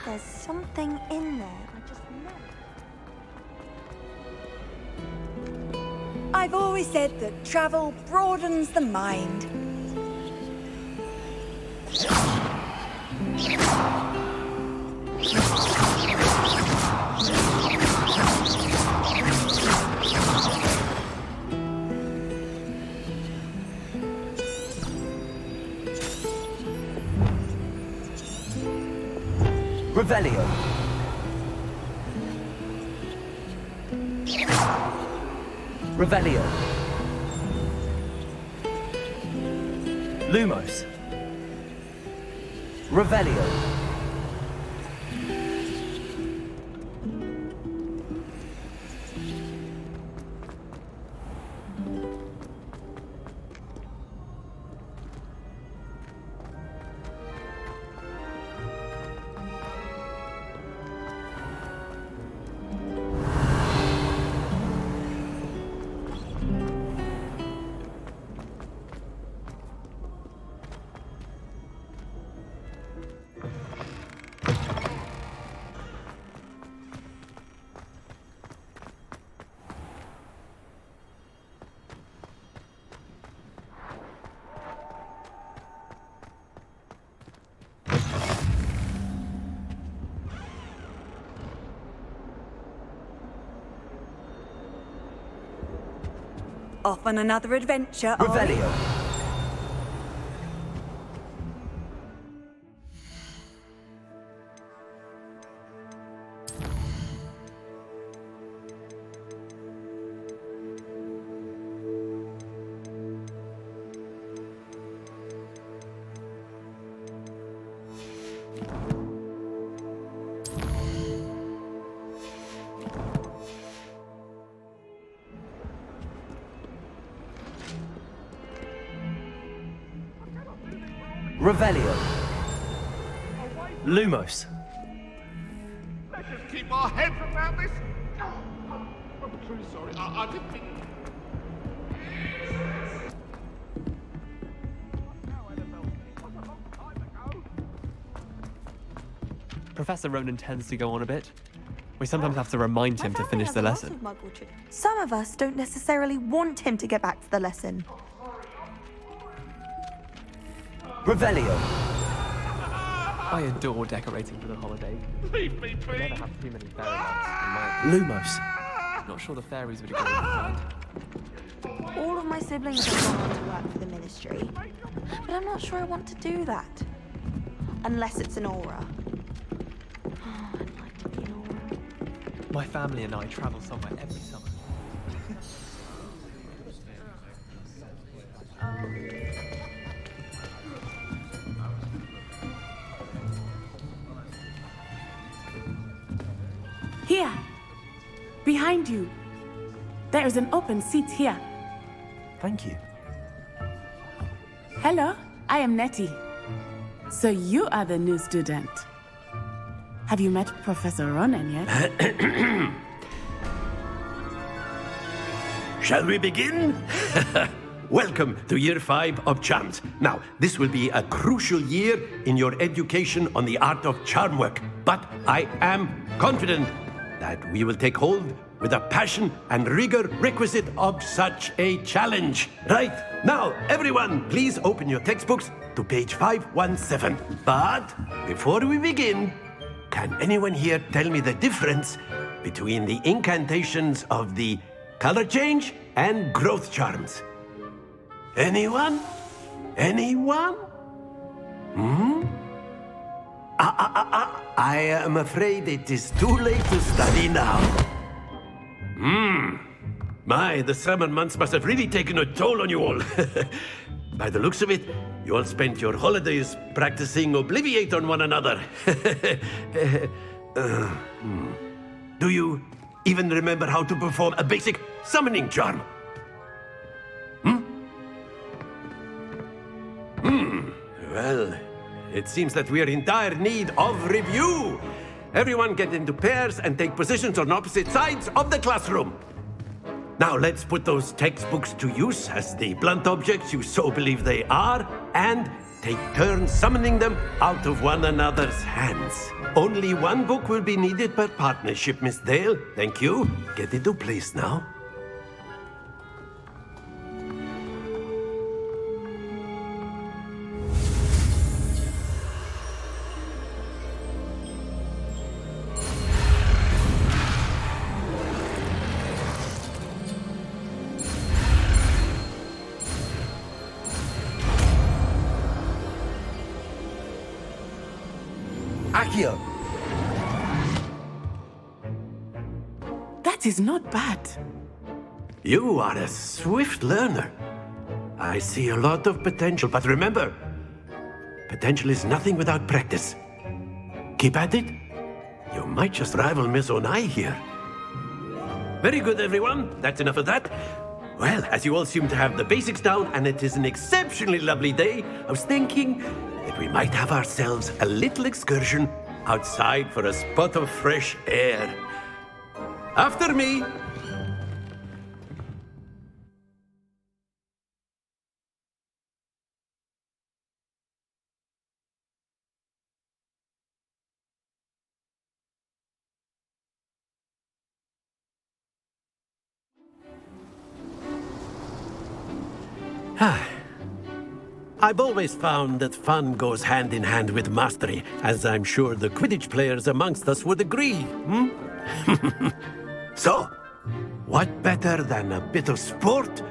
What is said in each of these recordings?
There's something in there. I just know. I've always said that travel broadens the mind. Revelio. Revelio. Lumos. Revelio. Off on another adventure, are we? Revelio. Revelio. Lumos. Let's just keep our heads around this. I'm truly sorry. I didn't think. Professor Ronan tends to go on a bit. We sometimes have to remind him to finish the lesson. Some of us don't necessarily want him to get back to the lesson. Revelio. I adore decorating for the holidays. Leave me We be. never have too many fairy lights in my Lumos. Not sure the fairies would agree with that. All of my siblings have gone on to work for the ministry, but I'm not sure I want to do that. Unless it's an aura. Oh, I'd like to be an aura. My family and I travel somewhere every summer. Here, behind you. There is an open seat here. Thank you. Hello, I am Nettie. So you are the new student. Have you met Professor Ronan yet? Shall we begin? Welcome to Year 5 of Charms. Now, this will be a crucial year in your education on the art of charm work, but I am confident that we will take hold with the passion and rigor requisite of such a challenge. Right, now, everyone, please open your textbooks to page 517. But before we begin, can anyone here tell me the difference between the incantations of the color change and growth charms? Anyone? Anyone? I am afraid it is too late to study now. My, the summer months must have really taken a toll on you all. By the looks of it, you all spent your holidays practicing Obliviate on one another. Do you even remember how to perform a basic summoning charm? Well, it seems that we are in dire need of review. Everyone get into pairs and take positions on opposite sides of the classroom. Now let's put those textbooks to use as the blunt objects you so believe they are, and take turns summoning them out of one another's hands. Only one book will be needed per partnership, Miss Dale. Thank you. Get into place now. Accio. That is not bad. You are a swift learner. I see a lot of potential, but remember, potential is nothing without practice. Keep at it. You might just rival Miss Onai here. Very good, everyone. That's enough of that. Well, as you all seem to have the basics down, and it is an exceptionally lovely day, I was thinking that we might have ourselves a little excursion outside for a spot of fresh air. After me. I've always found that fun goes hand in hand with mastery, as I'm sure the Quidditch players amongst us would agree. So, what better than a bit of sport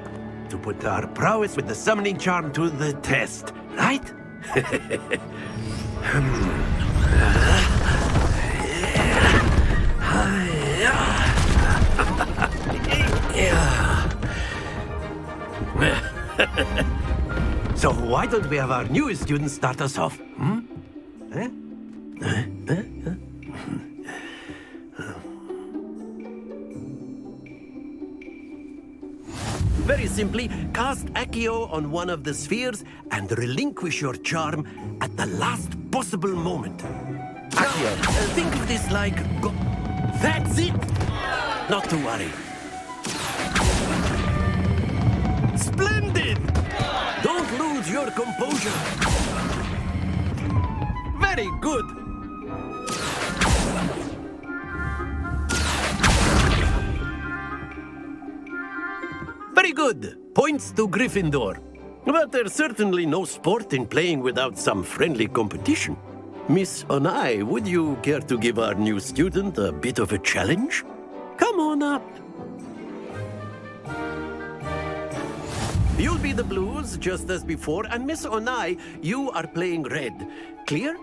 to put our prowess with the summoning charm to the test, right? So why don't we have our newest student start us off? Very simply, cast Accio on one of the spheres and relinquish your charm at the last possible moment. Accio, think of this like... That's it! Not to worry. Splendid! Don't lose your composure. Very good. Very good. Points to Gryffindor. But there's certainly no sport in playing without some friendly competition. Miss Onai, would you care to give our new student a bit of a challenge? Come on up. You'll be the blues, just as before, and Miss Onai, you are playing red. Clear?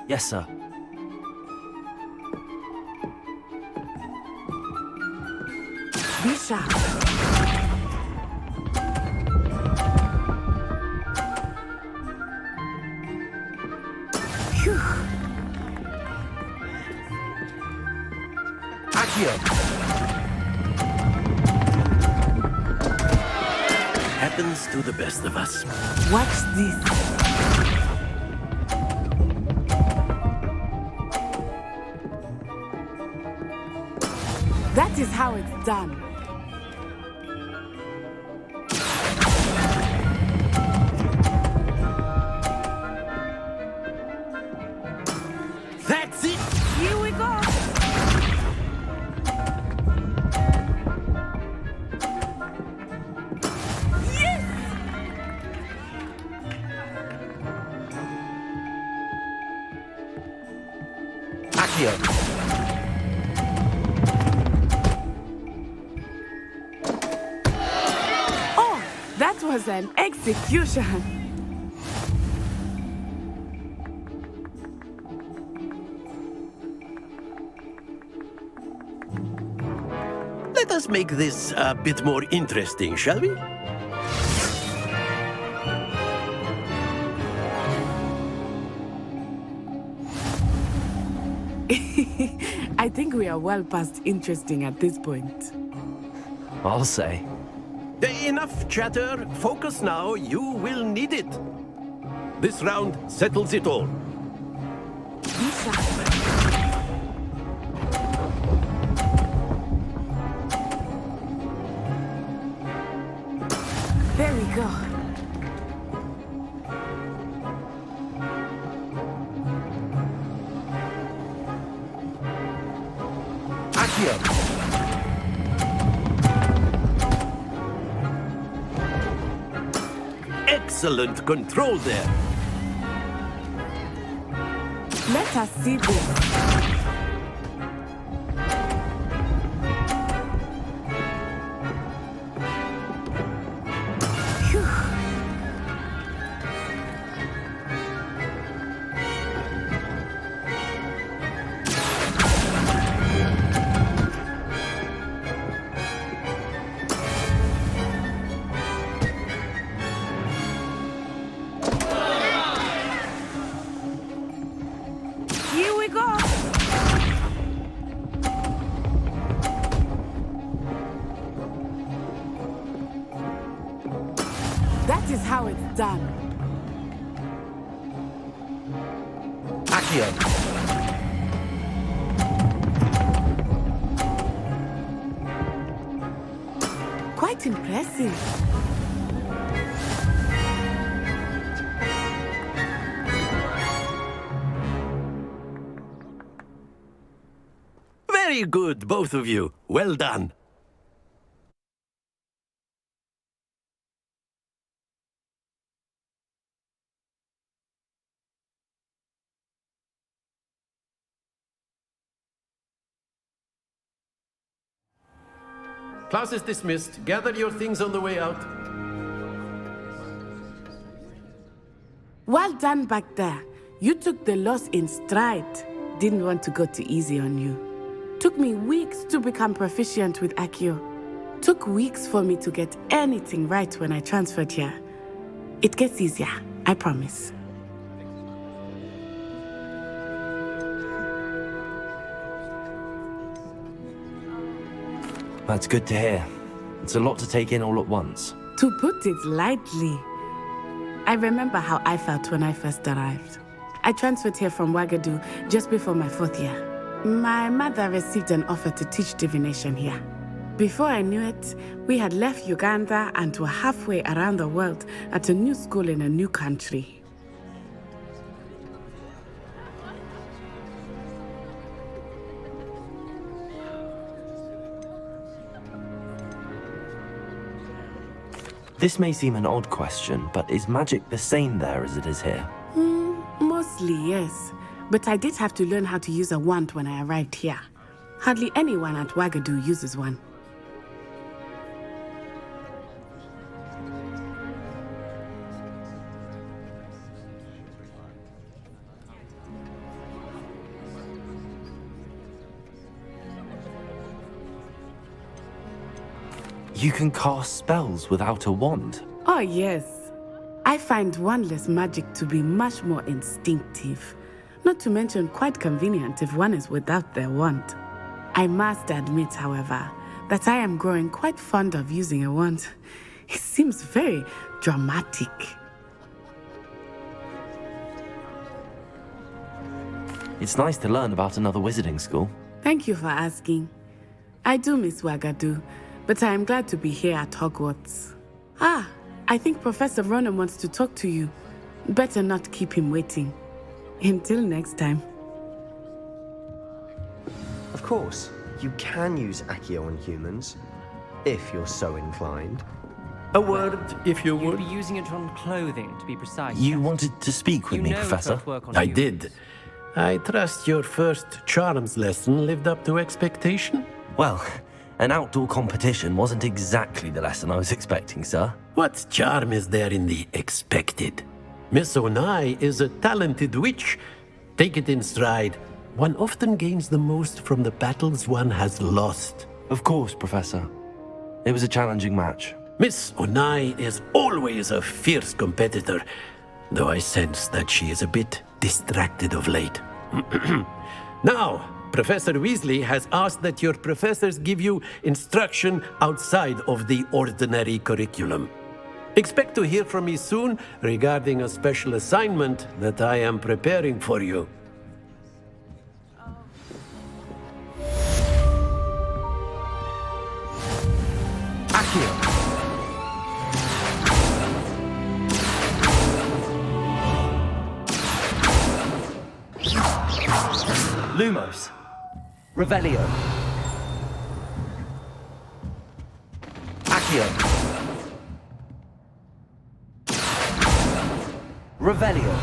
Yes, sir. Be sharp. Phew. Accio. Happens to the best of us. Watch this. That is how it's done. That's it! Here we go. Accio. Oh, that was an execution. Let us make this a bit more interesting, shall we? I think we are well past interesting at this point. I'll say. Enough chatter. Focus now. You will need it. This round settles it all. Be sharp. There we go. Accio! Excellent control there. Let us see this. Phew. Here we go. That is how it's done. Accio! Quite impressive. Very good, both of you. Well done. Class is dismissed. Gather your things on the way out. Well done back there. You took the loss in stride. Didn't want to go too easy on you. Took me weeks to become proficient with Accio. Took weeks for me to get anything right when I transferred here. It gets easier, I promise. That's good to hear. It's a lot to take in all at once. To put it lightly, I remember how I felt when I first arrived. I transferred here from Ouagadougou just before my 4th year. My mother received an offer to teach divination here. Before I knew it, we had left Uganda and were halfway around the world at a new school in a new country. This may seem an odd question, but is magic the same there as it is here? Mostly, yes. But I did have to learn how to use a wand when I arrived here. Hardly anyone at Ouagadougou uses one. You can cast spells without a wand. Oh, yes. I find wandless magic to be much more instinctive. Not to mention quite convenient if one is without their wand. I must admit, however, that I am growing quite fond of using a wand. It seems very dramatic. It's nice to learn about another wizarding school. Thank you for asking. I do miss Ouagadougou, but I am glad to be here at Hogwarts. Ah, I think Professor Ronan wants to talk to you. Better not keep him waiting. Until next time. Of course, you can use Accio on humans, if you're so inclined. A word, if you You'd would. be using it on clothing, to be precise. You yes. wanted to speak with You me, know it Professor? won't work on I you. did. I trust your first charms lesson lived up to expectation? Well, an outdoor competition wasn't exactly the lesson I was expecting, sir. What charm is there in the expected? Miss Onai is a talented witch. Take it in stride. One often gains the most from the battles one has lost. Of course, Professor. It was a challenging match. Miss Onai is always a fierce competitor, though I sense that she is a bit distracted of late. Now, Professor Weasley has asked that your professors give you instruction outside of the ordinary curriculum. Expect to hear from me soon regarding a special assignment that I am preparing for you. Accio! Lumos! Revelio! Accio. Revelio.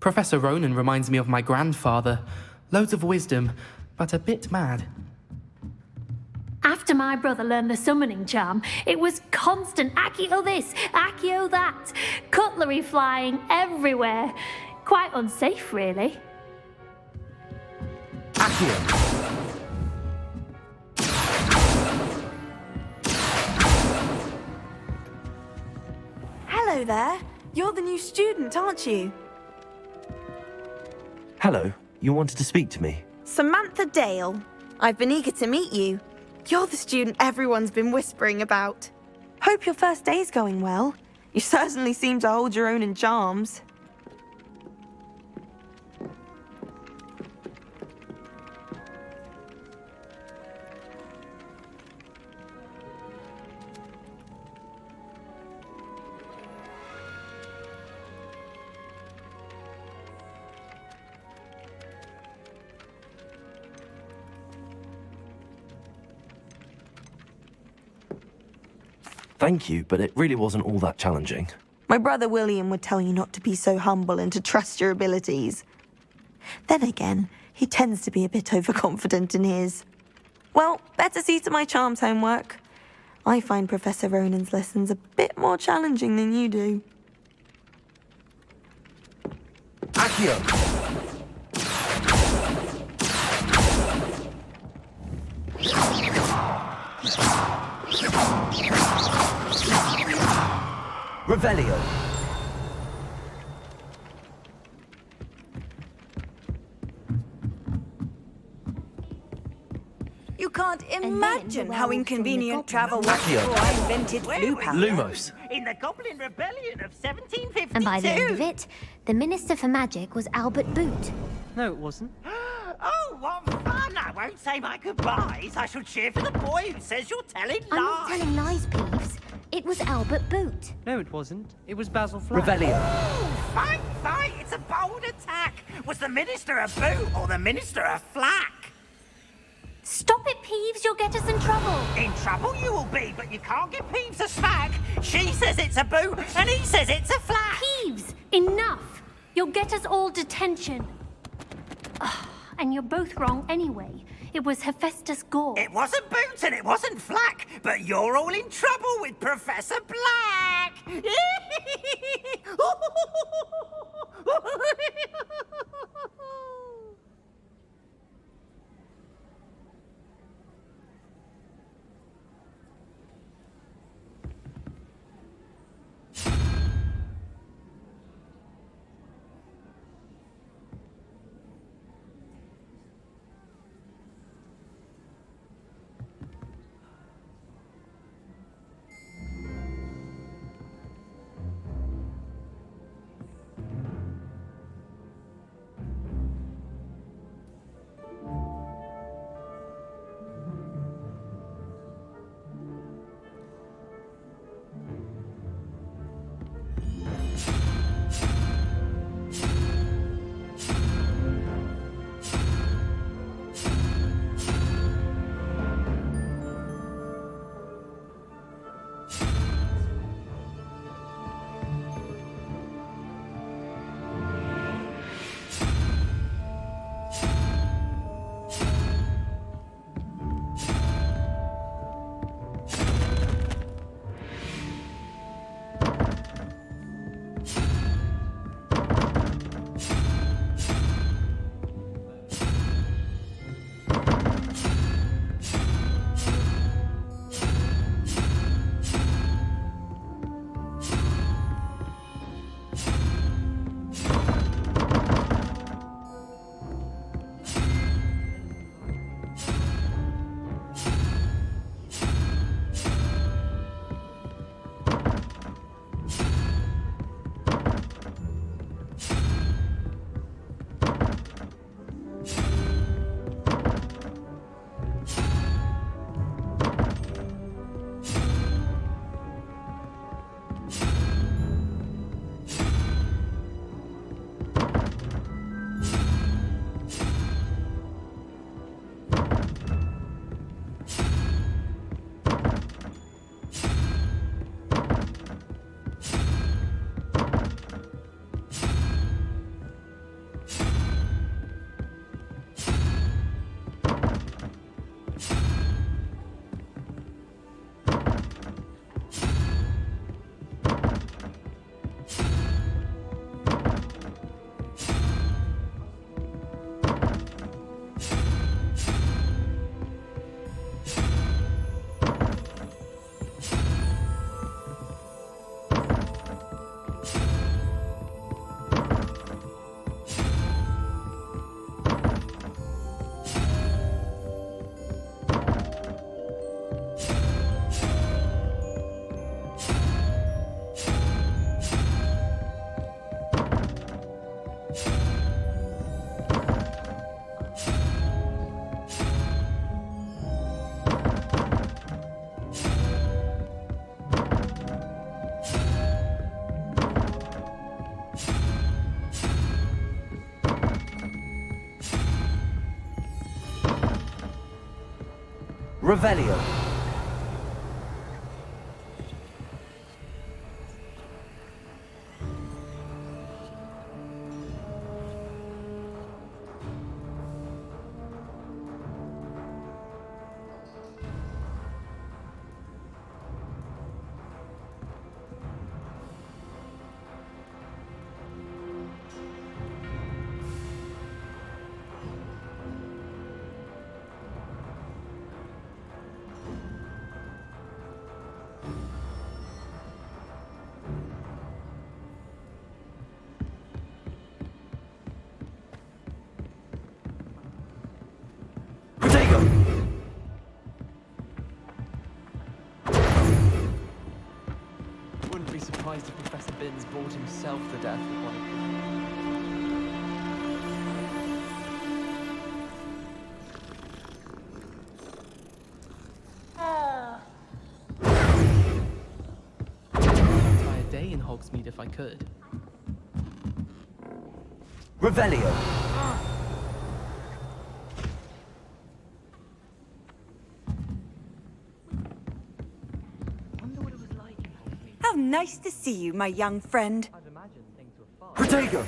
Professor Ronan reminds me of my grandfather. Loads of wisdom, but a bit mad. After my brother learned the summoning charm, it was constant Accio this, Accio that. Cutlery flying everywhere. Quite unsafe, really. Accio. Hello there. You're the new student, aren't you? Hello. You wanted to speak to me? Samantha Dale. I've been eager to meet you. You're the student everyone's been whispering about. Hope your first day's going well. You certainly seem to hold your own in charms. Thank you, but it really wasn't all that challenging. My brother William would tell you not to be so humble and to trust your abilities. Then again, he tends to be a bit overconfident in his. Well, better see to my charms homework. I find Professor Ronan's lessons a bit more challenging than you do. Accio. Revelio. You can't imagine how inconvenient travel was Accio. before I invented blue powder. Lumos. In the Goblin Rebellion of 1752. And by the end of it, the Minister for Magic was Albert Boot. No, it wasn't. Oh, what fun! I won't say my goodbyes. I shall cheer for the boy who says you're telling lies. I'm not telling lies, Peeves. It was Albert Boot. No, it wasn't. It was Basil Flack. Revelio. Oh, fight, fight! It's a bold attack. Was the Minister a boot or the Minister a flack? Stop it, Peeves. You'll get us in trouble. In trouble you will be, but you can't give Peeves a smack. She says it's a boot, and he says it's a flack. Peeves, enough. You'll get us all detention. Ugh, and you're both wrong anyway. It was Hephaestus Gore. It wasn't boot and it wasn't flack, but you're all in trouble with Professor Black. Revelio. Wouldn't be surprised if Professor Binns bored himself to death with one of these. An entire day in Hogsmeade if I could. Revelio. How nice to see you, my young friend. I'd imagine things were far. Protego.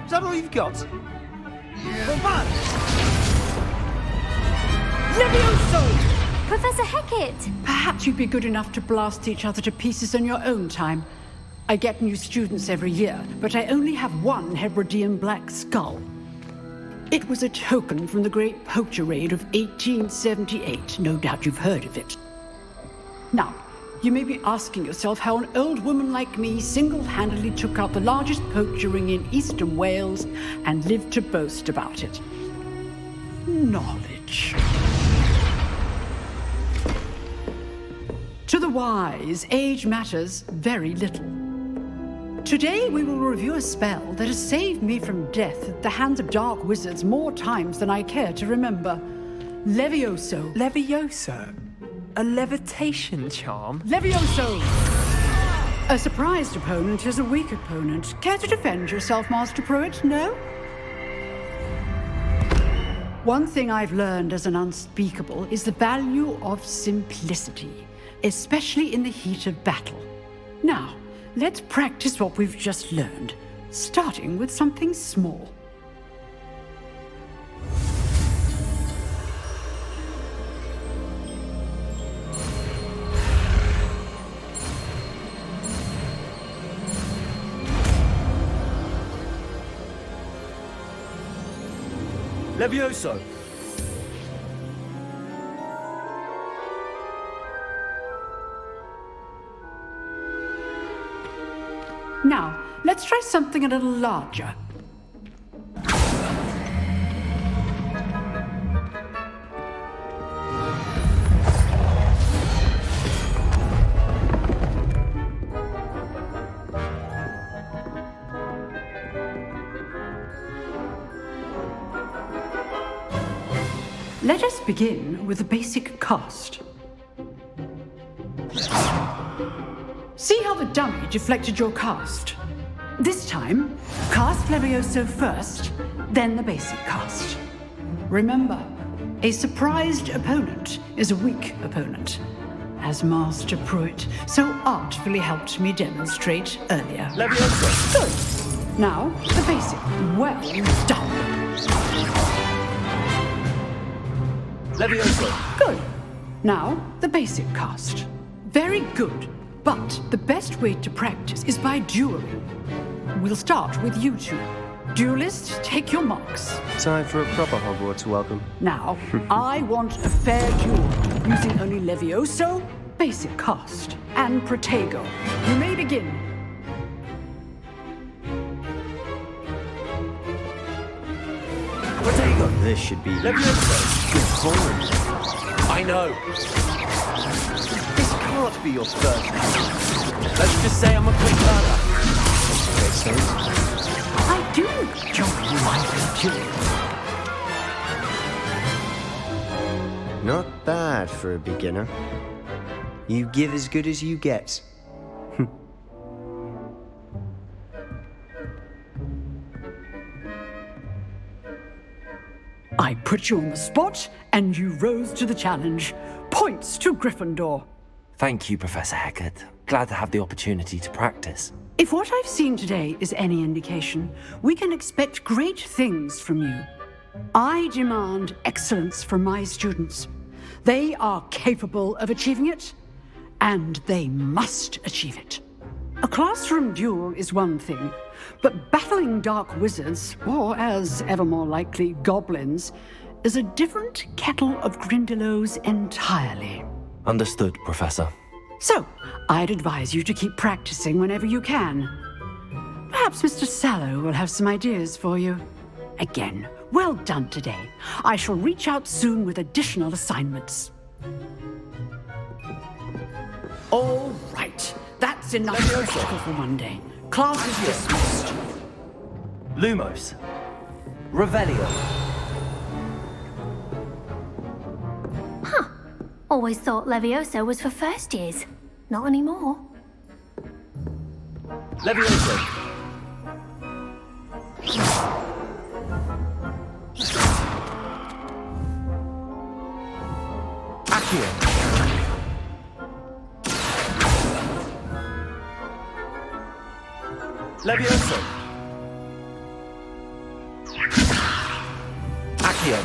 Is that all you've got? Levioso! Professor Hecat! Perhaps you'd be good enough to blast each other to pieces in your own time. I get new students every year, but I only have one Hebridean black skull. It was a token from the Great Poacher Raid of 1878. No doubt you've heard of it. Now, you may be asking yourself how an old woman like me single-handedly took out the largest poacher ring in eastern Wales and lived to boast about it. Knowledge. To the wise, age matters very little. Today we will review a spell that has saved me from death at the hands of dark wizards more times than I care to remember. Levioso. Levioso? A levitation charm? Levioso! A surprised opponent is a weak opponent. Care to defend yourself, Master Pruitt? No? One thing I've learned as an unspeakable is the value of simplicity, especially in the heat of battle. Now, let's practice what we've just learned, starting with something small. Levioso. Now, let's try something a little larger. Let us begin with a basic cast. See how the dummy deflected your cast? This time, cast Levioso first, then the basic cast. Remember, A surprised opponent is a weak opponent, as Master Pruitt so artfully helped me demonstrate earlier. Leviosa! Good. Now, the basic. Well done. Leviosa! Good. Now, the basic cast. Very good. But the best way to practice is by dueling. We'll start with you two. Duelists, take your marks. Time for a proper Hogwarts welcome. Now, I want a fair duel, using only Levioso, basic cast, and Protego. You may begin. Protego! This should be Leviosa! Good forward. I know. This can't be your first. Let's just say I'm a quick learner. Okay, so I do enjoy my duel. not bad for a beginner. You give as good as you get. I put you on the spot, and you rose to the challenge. Points to Gryffindor. Thank you, Professor Hecat. Glad to have the opportunity to practice. If what I've seen today is any indication, we can expect great things from you. I demand excellence from my students. They are capable of achieving it, and they must achieve it. A classroom duel is one thing, but battling dark wizards, or as ever more likely, goblins, is a different kettle of Grindylows entirely. Understood, Professor. So, I'd advise you to keep practicing whenever you can. Perhaps Mr. Sallow will have some ideas for you. Again, well done today. I shall reach out soon with additional assignments. All right, that's enough spectacle for one day. Class is dismissed. Lumos. Revelio. Huh. Always thought Levioso was for first years. Not anymore. Leviosa! Accio! Leviosa! Accio!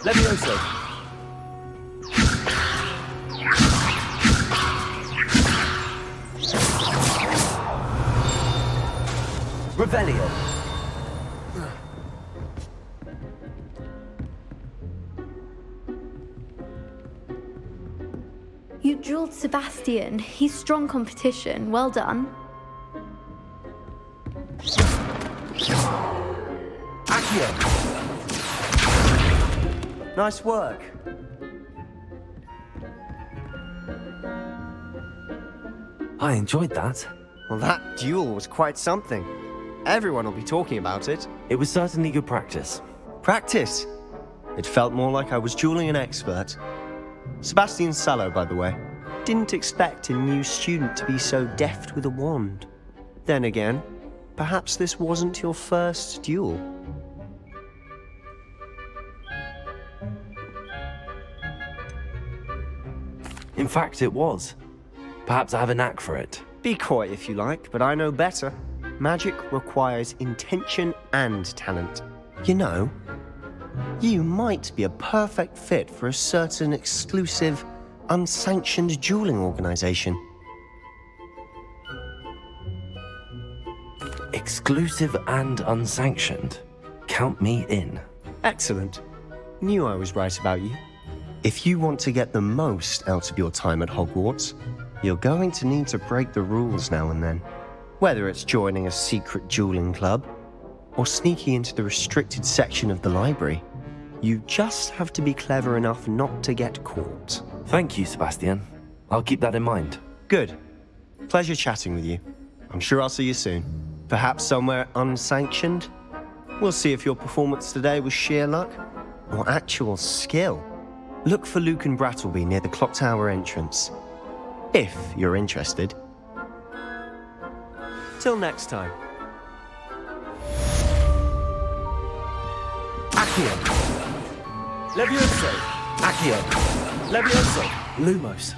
Leviosa! Revelio. You dueled Sebastian. He's strong competition. Well done. Accio! Nice work. I enjoyed that. Well, that duel was quite something. Everyone will be talking about it. It was certainly good practice. Practice? It felt more like I was dueling an expert. Sebastian Sallow, by the way. Didn't expect a new student to be so deft with a wand. Then again, perhaps this wasn't your first duel. In fact, it was. Perhaps I have a knack for it. Be coy if you like, but I know better. Magic requires intention and talent. You know, you might be a perfect fit for a certain exclusive, unsanctioned dueling organization. Exclusive and unsanctioned. Count me in. Excellent. Knew I was right about you. If you want to get the most out of your time at Hogwarts, you're going to need to break the rules now and then. Whether it's joining a secret dueling club, or sneaking into the restricted section of the library, you just have to be clever enough not to get caught. Thank you, Sebastian. I'll keep that in mind. Good. Pleasure chatting with you. I'm sure I'll see you soon. Perhaps somewhere unsanctioned? We'll see if your performance today was sheer luck or actual skill. Look for Luke and Brattleby near the clock tower entrance. If you're interested. Till next time. Accio. Levioso. Accio. Levioso. Lumos.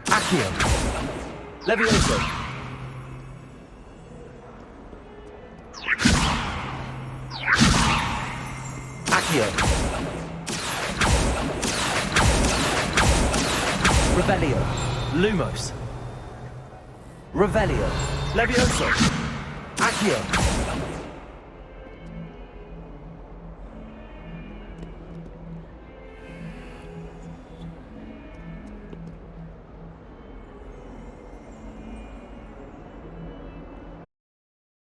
Accio. Levioso. Accio. Revelio. Lumos. Revelio. Levioso. Accio.